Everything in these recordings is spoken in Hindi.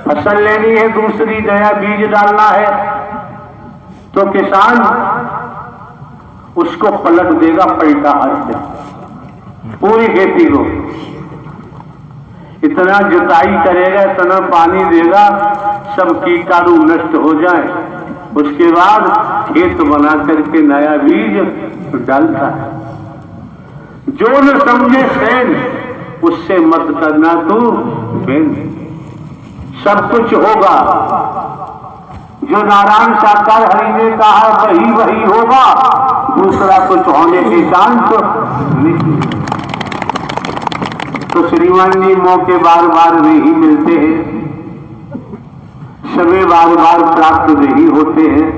फसल लेनी है, दूसरी नया बीज डालना है, तो किसान उसको पलट देगा पलटा हाथ से पूरी खेती को। इतना जुताई करेगा, इतना पानी देगा, सब कीटाणु नष्ट हो जाए, उसके बाद खेत बना करके नया बीज डालता है। जो न समझे सैन, उससे मत करना तू बेन। सब कुछ होगा जो नारायण साकार हरि ने कहा, वही वही होगा, दूसरा कुछ होने के चांस नहीं। तो श्रीमान जी मौके बार बार नहीं मिलते हैं, समय बार बार प्राप्त नहीं होते हैं।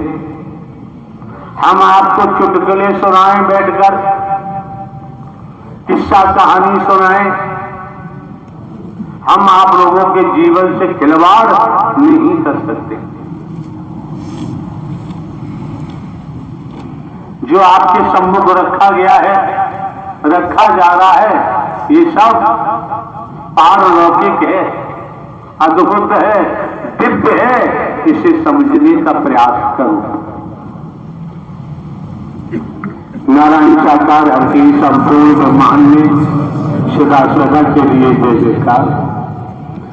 हम आपको चुटकुले सुनाएं, बैठकर किस्सा कहानी सुनाएं, हम आप लोगों के जीवन से खिलवाड़ नहीं कर सकते। जो आपके सम्मुख रखा गया है, रखा जा रहा है, ये सब पारलौकिक है, अद्भुत है, दिव्य है। इसे समझने का प्रयास करो। नारायण साकार हरि संपूर्ण ब्रह्मांड में सदा सदा के लिए जय जयकार।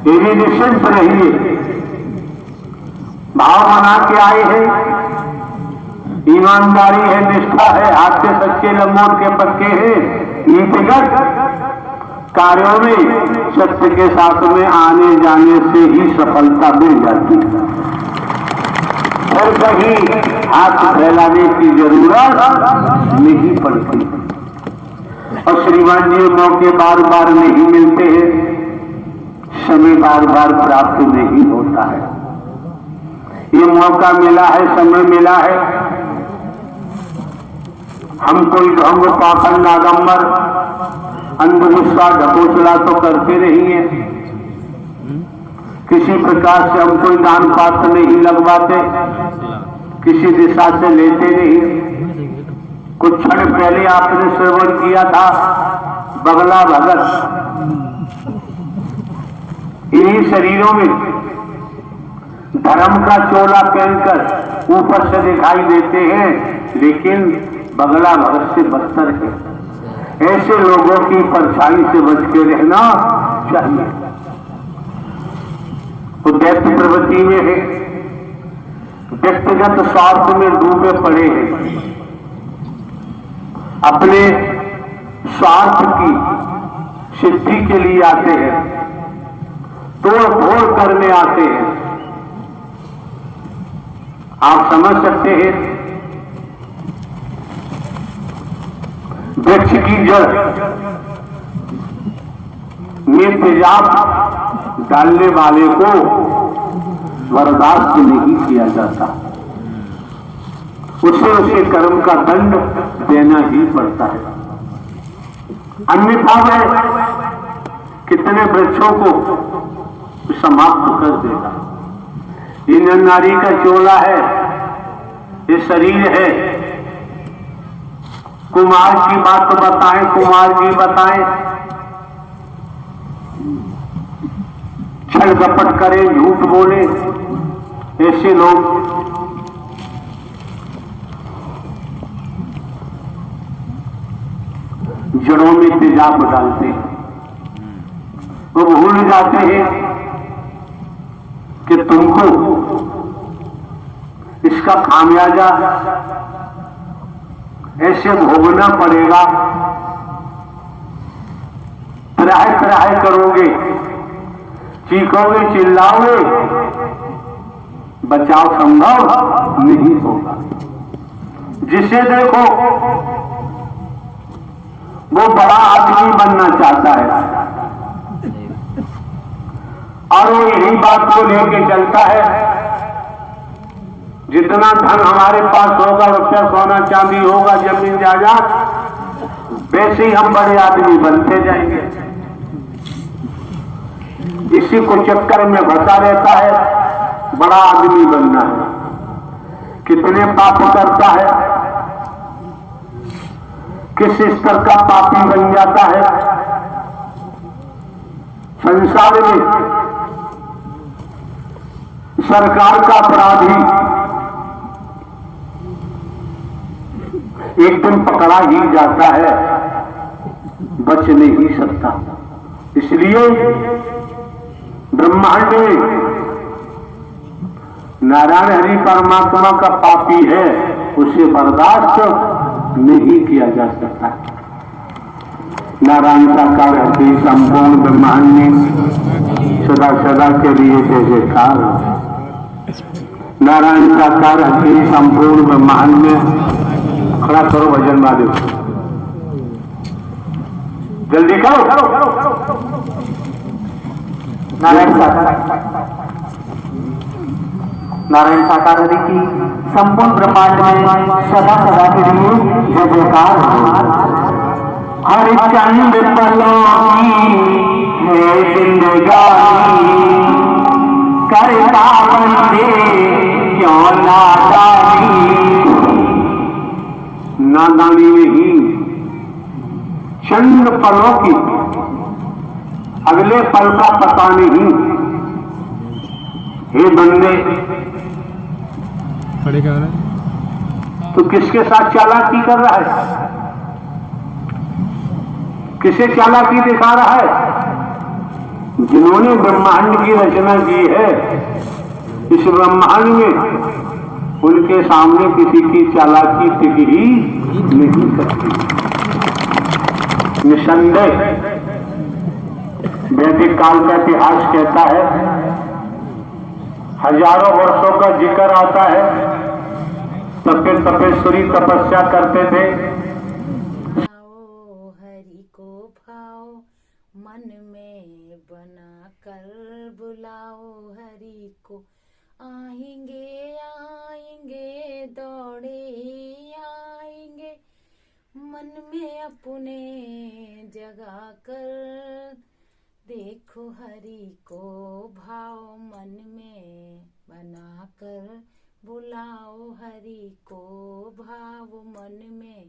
ये भी निश्चिंत रहिए, भाव बना के आए हैं, ईमानदारी है, निष्ठा है, हाथ से सच्चे लंगोट के पक्के हैं, नीतिगत कार्यों में सत्य के साथ में आने जाने से ही सफलता मिल जाती है। और कहीं हाथ फैलाने की जरूरत नहीं पड़ती। और श्रीमान जी मौके बार बार नहीं मिलते हैं, समय बार बार प्राप्त नहीं होता है। ये मौका मिला है, समय मिला है, हम कोई ढोंग पाखंड आडंबर अंधविश्वास ढकोसला तो करते नहीं है, किसी प्रकार से हम कोई दान पात्र नहीं लगवाते, किसी दिशा से लेते नहीं। कुछ क्षण पहले आपने श्रवण किया था बगला भगत, इन्हीं शरीरों में धर्म का चोला पहनकर ऊपर से दिखाई देते हैं, लेकिन बगला भगत से बदतर है। ऐसे लोगों की परछाई से बच के रहना चाहिए। तो दैत्य प्रवृत्ति में है, व्यक्तिगत स्वार्थ में डूबे पड़े हैं, अपने स्वार्थ की सिद्धि के लिए आते हैं, तोड़ फोड़ करने आते हैं। आप समझ सकते हैं, वृक्ष की जड़ में तेजाब डालने वाले को बर्दाश्त नहीं किया जाता, उसे कर्म का दंड देना ही पड़ता है। अन्यथा वह कितने वृक्षों को समाप्त कर देगा। ये नर नारी का चोला है, ये शरीर है। कुमार की बात बताएं, कुमार जी बताएं, छल कपट करे, झूठ बोले, ऐसे लोग जड़ों में तेजाब डालते हैं। वो भूल जाते हैं कि तुमको इसका खामियाजा ऐसे भोगना पड़ेगा। त्राह त्राह करोगे, चीखोगे, चिल्लाओगे, बचाव संभव नहीं होगा। जिसे देखो वो बड़ा आदमी बनना चाहता है और वो यही बात को लेके चलता है, जितना धन हमारे पास होगा, रुपया सोना चांदी होगा, जमीन जायदाद, वैसे ही हम बड़े आदमी बनते जाएंगे। इसी को चक्कर में फंसा रहता है, बड़ा आदमी बनना है। कितने पाप करता है, किस स्तर का पापी बन जाता है। संसार में सरकार का अपराधी एक दिन पकड़ा ही जाता है, बच नहीं सकता। इसलिए ब्रह्मांड में नारायण हरि परमात्मा का पापी है, उसे बर्दाश्त नहीं किया जा सकता। नारायण साकार हरि संपूर्ण ब्रह्मांड में सदा सदा के लिए जय जयकार। नारायण साकार हरि संपूर्ण ब्रह्मांड में, खड़ा करो भजन वाले, जल्दी करो। नारायण साकार हरि की संपूर्ण ब्रह्मांड में सदा सदा के लिए जय जयकार। हरिचंद पलों की है जिंदगानी, करता बंदे क्यों नादानी। नादानी नहीं, चंद पलों की, अगले पल का पता नहीं। हे बंदे, खड़े क्या हो रहा है? तो किसके साथ चालाकी कर रहा है? किसे चालाकी दिखा रहा है? जिन्होंने ब्रह्मांड की रचना की है, इस ब्रह्मांड में उनके सामने किसी की चालाकी टिक ही नहीं सकती। निसंदेह वैदिक काल का इतिहास कहता है, हजारों वर्षों का जिक्र आता है, तपेश्वरी तपस्या करते थे। हरि को भाओ मन में बना कर बुलाओ हरि को। आएंगे आएंगे दौड़े आएंगे, मन में अपने जगा कर। देखो हरि को भाव मन में बना कर बुलाओ हरि को। भाव मन में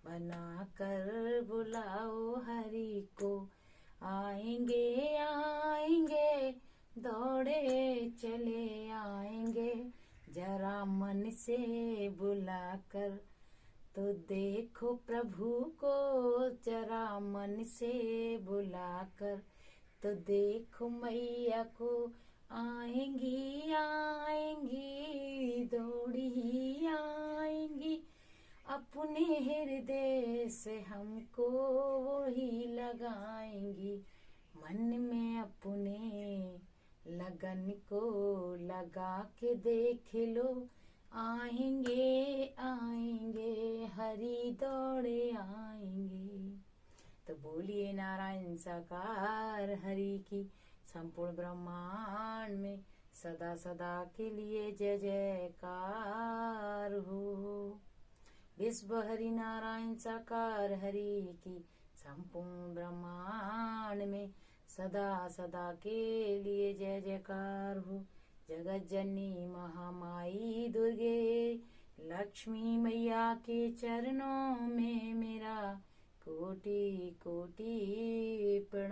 बना कर बुलाओ हरि को। आएंगे आएंगे दौड़े चले आएंगे, जरा मन से बुला कर तो देखो प्रभु को। जरा मन से बुला कर तो देखो मैया को। आएंगी आएंगी दौड़ी आएंगी, अपने हृदय से हमको वही लगाएंगी। मन में अपने लगन को लगा के देख लो। आएंगे आएंगे हरि दौड़े आएंगे। तो बोलिए नारायण साकार हरि की संपूर्ण ब्रह्मांड में सदा सदा के लिए जय जयकार हो। विश्व हरि नारायण साकार हरि की संपूर्ण ब्रह्मांड में सदा सदा के लिए जय जयकार हो। जगत जननी महामाई दुर्गे लक्ष्मी मैया के चरणों में मेरा कोटि कोटि प्रणाम।